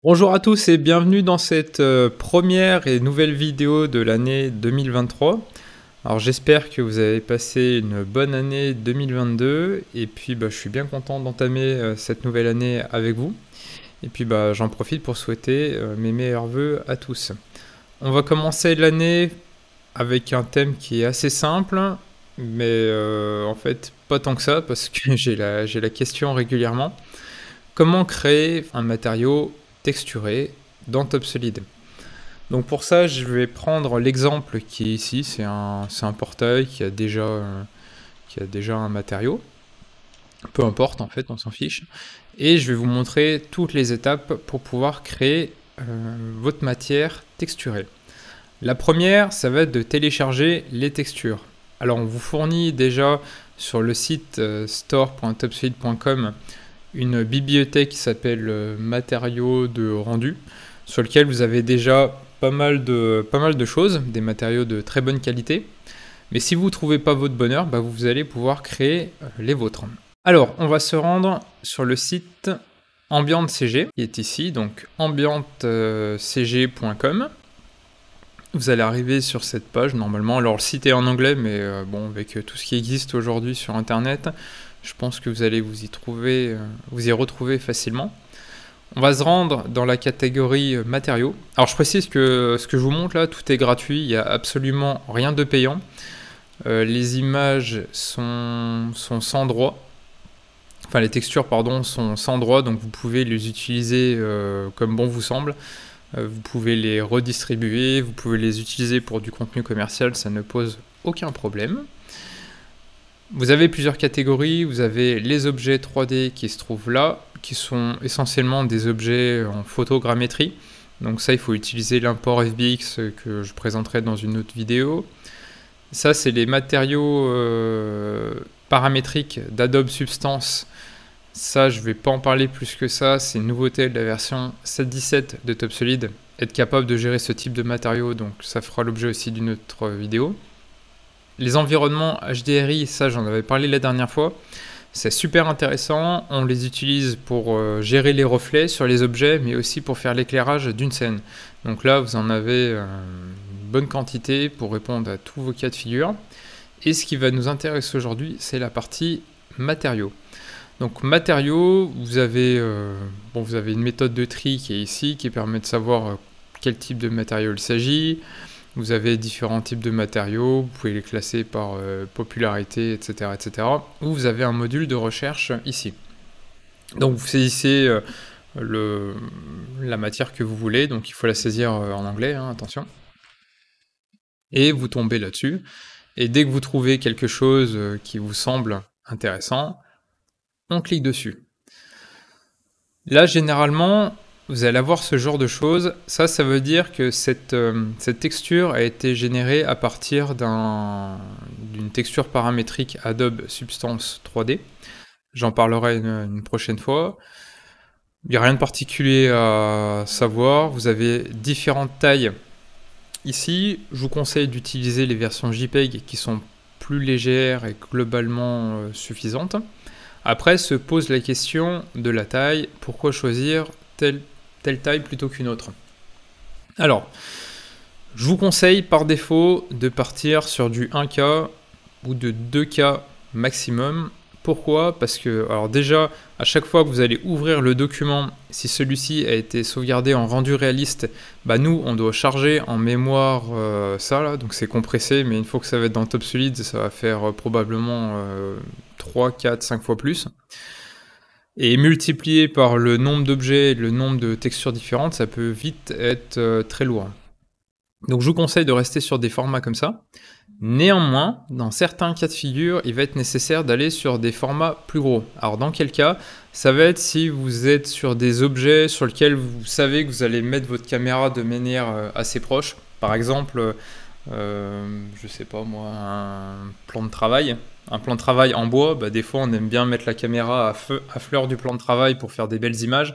Bonjour à tous et bienvenue dans cette première et nouvelle vidéo de l'année 2023. Alors j'espère que vous avez passé une bonne année 2022 et puis je suis bien content d'entamer cette nouvelle année avec vous. Et puis j'en profite pour souhaiter mes meilleurs vœux à tous. On va commencer l'année avec un thème qui est assez simple, mais en fait pas tant que ça parce que j'ai la question régulièrement. Comment créer un matériau texturé dans TopSolid? Donc pour ça, je vais prendre l'exemple qui est ici. C'est un portail qui a déjà un matériau. Peu importe, en fait, on s'en fiche. Et je vais vous montrer toutes les étapes pour pouvoir créer votre matière texturée. La première, ça va être de télécharger les textures. Alors on vous fournit déjà sur le site store.topsolid.com une bibliothèque qui s'appelle matériaux de rendu, sur lequel vous avez déjà pas mal de choses, des matériaux de très bonne qualité. Mais si vous ne trouvez pas votre bonheur, vous allez pouvoir créer les vôtres. Alors, on va se rendre sur le site AmbianteCG, qui est ici, donc ambiantecg.com. Vous allez arriver sur cette page normalement. Alors le site est en anglais, mais avec tout ce qui existe aujourd'hui sur Internet, je pense que vous allez vous y retrouver facilement. On va se rendre dans la catégorie matériaux. Alors je précise que ce que je vous montre là, tout est gratuit, il n'y a absolument rien de payant. Les images sont sans droit. Enfin les textures pardon sont sans droit, donc vous pouvez les utiliser comme bon vous semble. Vous pouvez les redistribuer, vous pouvez les utiliser pour du contenu commercial, ça ne pose aucun problème. Vous avez plusieurs catégories, vous avez les objets 3D qui se trouvent là, qui sont essentiellement des objets en photogrammétrie. Donc ça, il faut utiliser l'import FBX que je présenterai dans une autre vidéo. Ça, c'est les matériaux paramétriques d'Adobe Substance. Ça, je ne vais pas en parler plus que ça, c'est une nouveauté de la version 7.17 de TopSolid, être capable de gérer ce type de matériaux, donc ça fera l'objet aussi d'une autre vidéo. Les environnements HDRI, ça j'en avais parlé la dernière fois, c'est super intéressant, on les utilise pour gérer les reflets sur les objets, mais aussi pour faire l'éclairage d'une scène. Donc là, vous en avez une bonne quantité pour répondre à tous vos cas de figure. Et ce qui va nous intéresser aujourd'hui, c'est la partie matériaux. Donc matériaux, vous avez une méthode de tri qui est ici, qui permet de savoir quel type de matériau il s'agit. Vous avez différents types de matériaux, vous pouvez les classer par popularité, etc., etc. Ou vous avez un module de recherche ici. Donc vous saisissez la matière que vous voulez, donc il faut la saisir en anglais, hein, attention. Et vous tombez là-dessus. Et dès que vous trouvez quelque chose qui vous semble intéressant, on clique dessus. Là, généralement, vous allez avoir ce genre de choses. Ça veut dire que cette texture a été générée à partir d'une texture paramétrique Adobe Substance 3D. J'en parlerai une prochaine fois. Il n'y a rien de particulier à savoir. Vous avez différentes tailles. Ici, je vous conseille d'utiliser les versions JPEG qui sont plus légères et globalement suffisantes. Après se pose la question de la taille, pourquoi choisir telle taille plutôt qu'une autre? Alors, je vous conseille par défaut de partir sur du 1K ou de 2K maximum. Pourquoi? Parce que, alors déjà, à chaque fois que vous allez ouvrir le document, si celui-ci a été sauvegardé en rendu réaliste, nous, on doit charger en mémoire ça, là, donc c'est compressé, mais une fois que ça va être dans TopSolid, ça va faire probablement 3, 4, 5 fois plus. Et multiplié par le nombre d'objets et le nombre de textures différentes, ça peut vite être très lourd. Donc je vous conseille de rester sur des formats comme ça. Néanmoins, dans certains cas de figure, il va être nécessaire d'aller sur des formats plus gros. Alors dans quel cas? Ça va être si vous êtes sur des objets sur lesquels vous savez que vous allez mettre votre caméra de manière assez proche. Par exemple, je sais pas moi, un plan de travail. Un plan de travail en bois, des fois on aime bien mettre la caméra à fleur du plan de travail pour faire des belles images.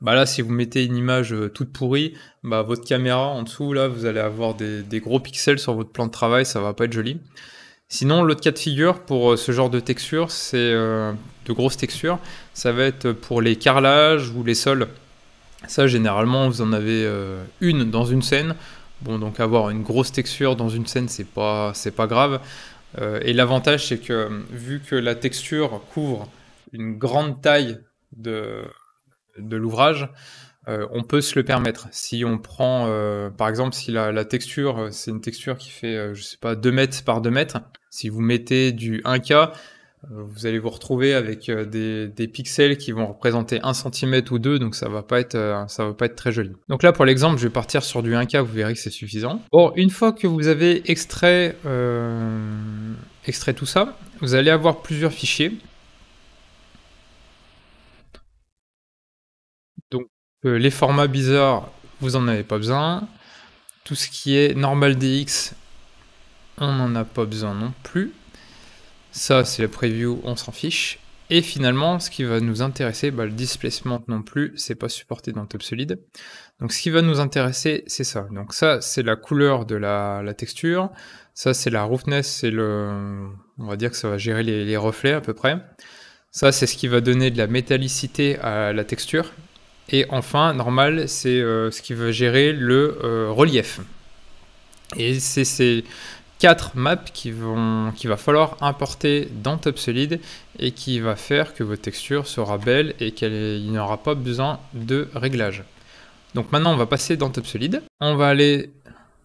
Là, si vous mettez une image toute pourrie, votre caméra en dessous, là, vous allez avoir des gros pixels sur votre plan de travail, ça va pas être joli. Sinon, l'autre cas de figure pour ce genre de texture, c'est de grosses textures, ça va être pour les carrelages ou les sols. Ça, généralement, vous en avez une dans une scène. Bon, donc avoir une grosse texture dans une scène, c'est pas grave. Et l'avantage, c'est que vu que la texture couvre une grande taille de, de l'ouvrage, on peut se le permettre. Si on prend, par exemple, si la texture, c'est une texture qui fait, je sais pas, 2 mètres par 2 mètres, si vous mettez du 1K, vous allez vous retrouver avec des pixels qui vont représenter 1 centimètre ou 2, donc ça va pas être très joli. Donc là, pour l'exemple, je vais partir sur du 1K, vous verrez que c'est suffisant. Bon, une fois que vous avez extrait tout ça, vous allez avoir plusieurs fichiers. Donc les formats bizarres, vous en avez pas besoin. Tout ce qui est normal DX, on n'en a pas besoin non plus. Ça, c'est la preview, on s'en fiche. Et finalement, ce qui va nous intéresser, le displacement non plus, c'est pas supporté dans TopSolid. Donc ce qui va nous intéresser, c'est ça. Donc ça, c'est la couleur de la texture. Ça, c'est la roughness, on va dire que ça va gérer les reflets à peu près. Ça, c'est ce qui va donner de la métallicité à la texture. Et enfin, normal, c'est ce qui va gérer le relief. Et c'est ces 4 maps qu'il va falloir importer dans TopSolid et qui va faire que votre texture sera belle et qu'il n'y aura pas besoin de réglage. Donc maintenant, on va passer dans TopSolid. On va aller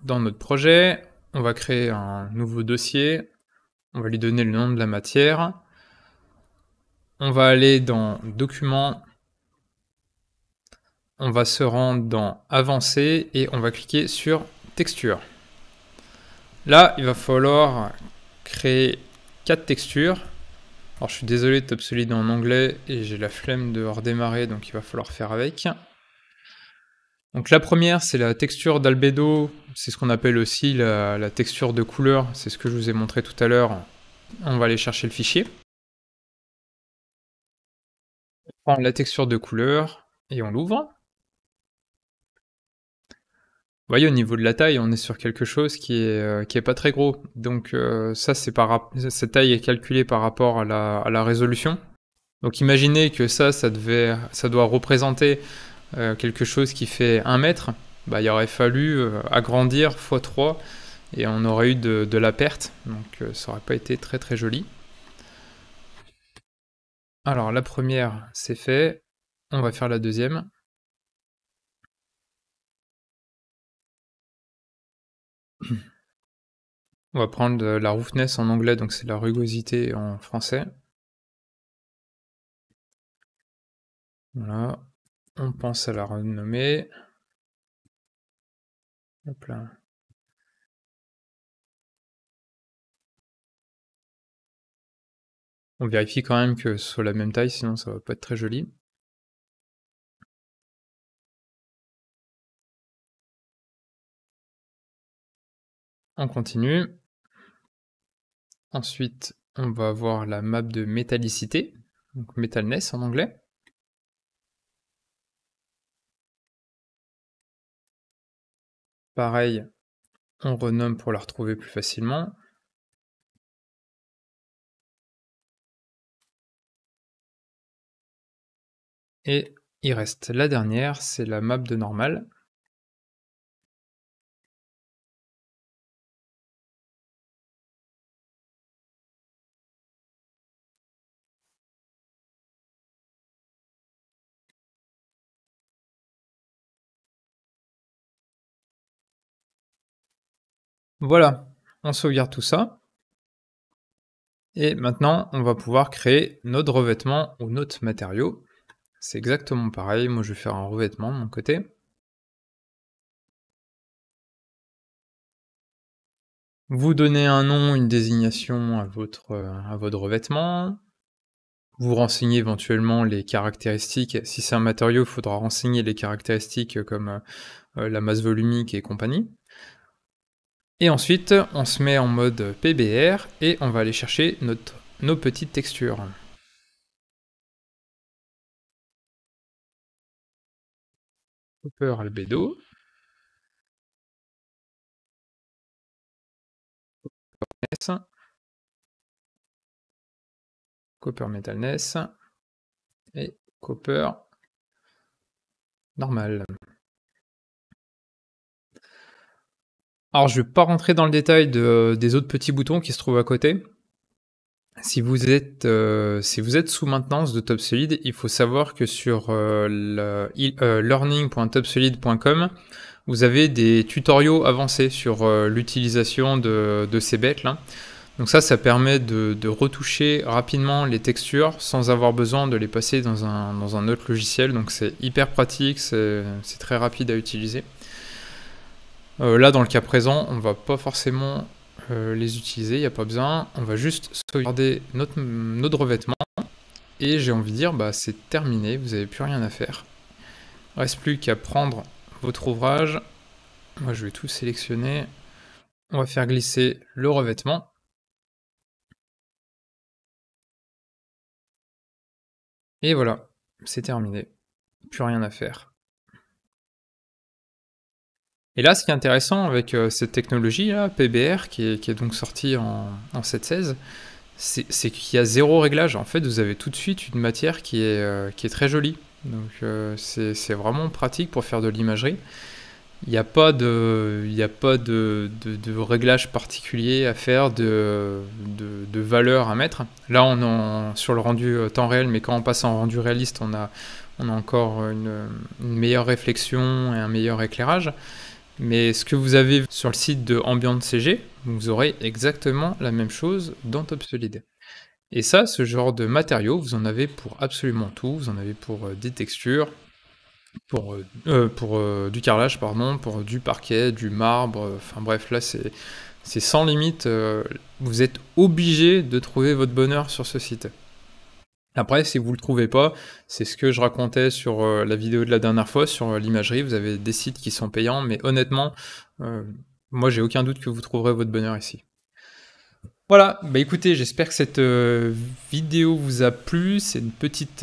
dans notre projet. On va créer un nouveau dossier. On va lui donner le nom de la matière. On va aller dans Documents. On va se rendre dans Avancer et on va cliquer sur Texture. Là, il va falloir créer 4 textures. Alors je suis désolé de TopSolid en anglais et j'ai la flemme de redémarrer, donc il va falloir faire avec. Donc la première, c'est la texture d'albédo, c'est ce qu'on appelle aussi la texture de couleur, c'est ce que je vous ai montré tout à l'heure. On va aller chercher le fichier. On prend la texture de couleur et on l'ouvre. Vous voyez, au niveau de la taille, on est sur quelque chose qui est pas très gros. Donc ça, cette taille est calculée par rapport à la résolution. Donc imaginez que ça doit représenter quelque chose qui fait 1 mètre. Il aurait fallu agrandir x3 et on aurait eu de la perte. Donc ça aurait pas été très très joli. Alors la première, c'est fait. On va faire la deuxième. On va prendre la roughness en anglais, donc c'est la rugosité en français. Voilà. On pense à la renommer. Hop là. On vérifie quand même que ce soit la même taille, sinon ça va pas être très joli. On continue. Ensuite, on va avoir la map de métallicité, donc metalness en anglais. Pareil, on renomme pour la retrouver plus facilement. Et il reste la dernière, c'est la map de normal. Voilà, on sauvegarde tout ça. Et maintenant, on va pouvoir créer notre revêtement ou notre matériau. C'est exactement pareil, moi je vais faire un revêtement de mon côté. Vous donnez un nom, une désignation à votre revêtement. Vous renseignez éventuellement les caractéristiques. Si c'est un matériau, il faudra renseigner les caractéristiques comme la masse volumique et compagnie. Et ensuite, on se met en mode PBR et on va aller chercher nos petites textures. Copper Albedo. Copper Metalness et Copper normal. Alors je vais pas rentrer dans le détail des autres petits boutons qui se trouvent à côté. Si vous êtes sous maintenance de TopSolid, il faut savoir que sur, learning.topsolid.com, vous avez des tutoriaux avancés sur, l'utilisation de ces bêtes là. Donc ça permet de retoucher rapidement les textures sans avoir besoin de les passer dans un autre logiciel. Donc c'est hyper pratique, c'est très rapide à utiliser. Là, dans le cas présent, on va pas forcément les utiliser, il n'y a pas besoin. On va juste sauvegarder notre revêtement. Et j'ai envie de dire, bah, c'est terminé, vous n'avez plus rien à faire. Il ne reste plus qu'à prendre votre ouvrage. Moi, je vais tout sélectionner. On va faire glisser le revêtement. Et voilà, c'est terminé. Plus rien à faire. Et là, ce qui est intéressant avec cette technologie-là, PBR, qui est donc sortie en 7.16, c'est qu'il y a zéro réglage. En fait, vous avez tout de suite une matière qui est très jolie. Donc c'est vraiment pratique pour faire de l'imagerie. Il n'y a pas de réglage particulier à faire, de valeur à mettre. Là, on est sur le rendu temps réel, mais quand on passe en rendu réaliste, on a encore une meilleure réflexion et un meilleur éclairage. Mais ce que vous avez sur le site de Ambient CG, vous aurez exactement la même chose dans TopSolid. Et ça, ce genre de matériaux, vous en avez pour absolument tout. Vous en avez pour des textures, pour du carrelage, pardon, pour du parquet, du marbre, enfin bref, là c'est sans limite. Vous êtes obligé de trouver votre bonheur sur ce site. Après, si vous ne le trouvez pas, c'est ce que je racontais sur la vidéo de la dernière fois, sur l'imagerie, vous avez des sites qui sont payants, mais honnêtement, moi j'ai aucun doute que vous trouverez votre bonheur ici. Voilà, bah écoutez, j'espère que cette vidéo vous a plu, c'est une petite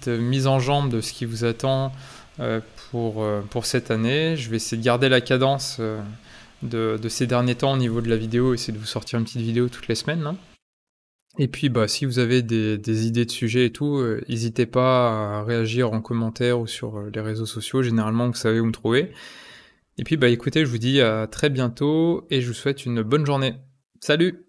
mise en jambe de ce qui vous attend pour cette année. Je vais essayer de garder la cadence de ces derniers temps au niveau de la vidéo, essayer de vous sortir une petite vidéo toutes les semaines, hein. Et puis, bah, si vous avez des idées de sujets et tout, n'hésitez pas à réagir en commentaire ou sur les réseaux sociaux. Généralement, vous savez où me trouver. Et puis, bah, écoutez, je vous dis à très bientôt et je vous souhaite une bonne journée. Salut!